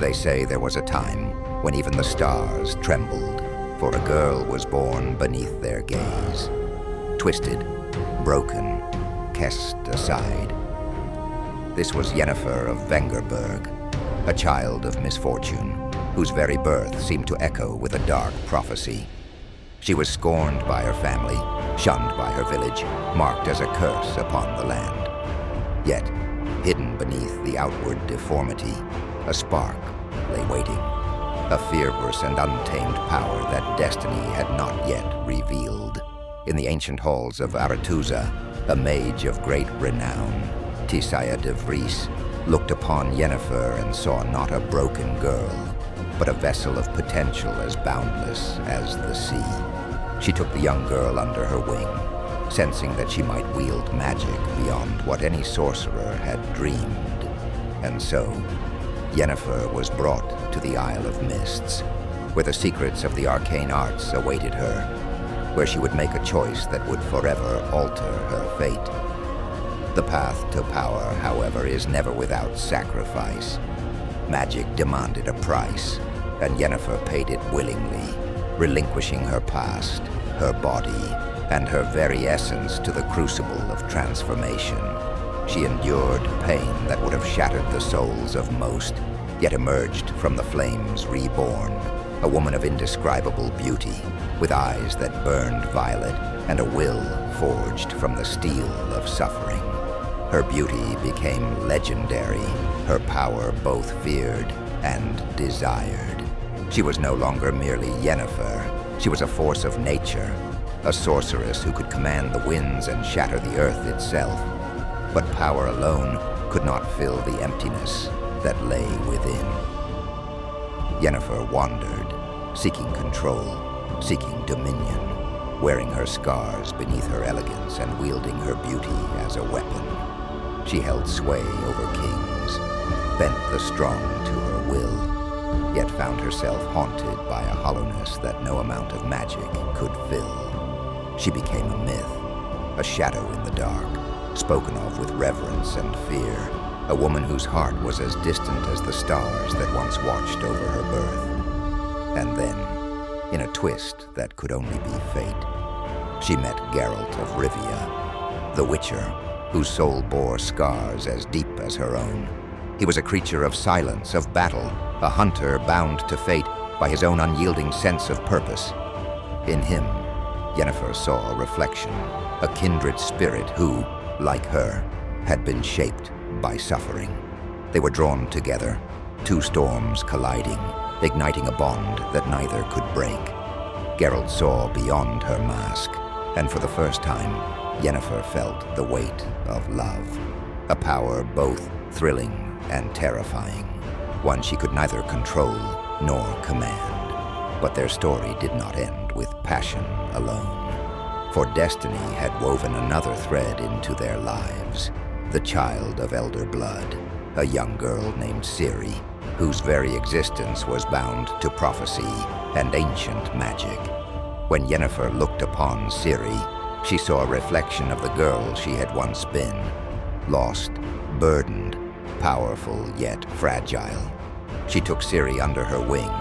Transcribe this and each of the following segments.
They say there was a time when even the stars trembled, for a girl was born beneath their gaze. Twisted, broken, cast aside. This was Yennefer of Vengerberg, a child of misfortune, whose very birth seemed to echo with a dark prophecy. She was scorned by her family, shunned by her village, marked as a curse upon the land. Yet, hidden beneath the outward deformity, a spark lay waiting, a fierce and untamed power that destiny had not yet revealed. In the ancient halls of Aretuza, a mage of great renown, Tisaya de Vries, looked upon Yennefer and saw not a broken girl, but a vessel of potential as boundless as the sea. She took the young girl under her wing, sensing that she might wield magic beyond what any sorcerer had dreamed. And so, Yennefer was brought to the Isle of Mists, where the secrets of the arcane arts awaited her, where she would make a choice that would forever alter her fate. The path to power, however, is never without sacrifice. Magic demanded a price, and Yennefer paid it willingly, relinquishing her past, her body, and her very essence to the crucible of transformation. She endured pain that would have shattered the souls of most, yet emerged from the flames reborn, a woman of indescribable beauty, with eyes that burned violet and a will forged from the steel of suffering. Her beauty became legendary, her power both feared and desired. She was no longer merely Yennefer. She was a force of nature, a sorceress who could command the winds and shatter the earth itself. But power alone could not fill the emptiness that lay within. Yennefer wandered, seeking control, seeking dominion, wearing her scars beneath her elegance and wielding her beauty as a weapon. She held sway over kings, bent the strong to her will, yet found herself haunted by a hollowness that no amount of magic could fill. She became a myth, a shadow in the dark, spoken of with reverence and fear, a woman whose heart was as distant as the stars that once watched over her birth. And then, in a twist that could only be fate, she met Geralt of Rivia, the Witcher, whose soul bore scars as deep as her own. He was a creature of silence, of battle, a hunter bound to fate by his own unyielding sense of purpose. In him, Yennefer saw a reflection, a kindred spirit who, like her, had been shaped by suffering. They were drawn together, two storms colliding, igniting a bond that neither could break. Geralt saw beyond her mask, and for the first time, Yennefer felt the weight of love, a power both thrilling and terrifying, one she could neither control nor command. But their story did not end with passion alone, for destiny had woven another thread into their lives, the child of elder blood, a young girl named Ciri, whose very existence was bound to prophecy and ancient magic. When Yennefer looked upon Ciri, she saw a reflection of the girl she had once been, lost, burdened, powerful yet fragile. She took Ciri under her wing,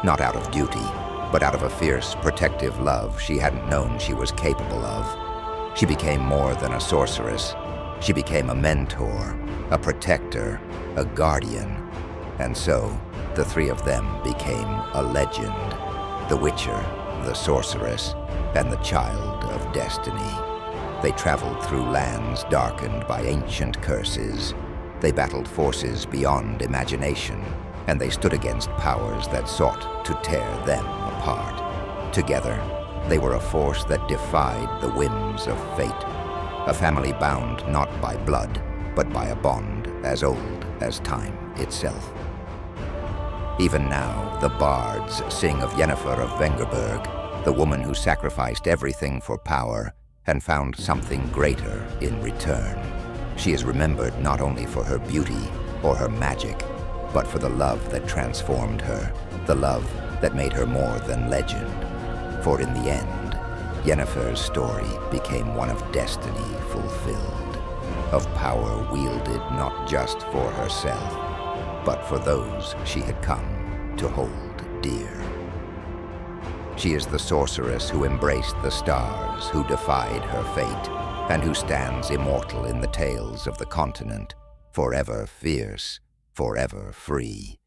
not out of duty, but out of a fierce, protective love she hadn't known she was capable of. She became more than a sorceress. She became a mentor, a protector, a guardian. And so, the three of them became a legend. The Witcher, the sorceress, and the child of destiny. They traveled through lands darkened by ancient curses. They battled forces beyond imagination, and they stood against powers that sought to tear them apart. Together, they were a force that defied the whims of fate, a family bound not by blood, but by a bond as old as time itself. Even now, the bards sing of Yennefer of Vengerberg, the woman who sacrificed everything for power and found something greater in return. She is remembered not only for her beauty or her magic, but for the love that transformed her, the love that made her more than legend. For in the end, Yennefer's story became one of destiny fulfilled, of power wielded not just for herself, but for those she had come to hold dear. She is the sorceress who embraced the stars, who defied her fate, and who stands immortal in the tales of the continent, forever fierce, forever free.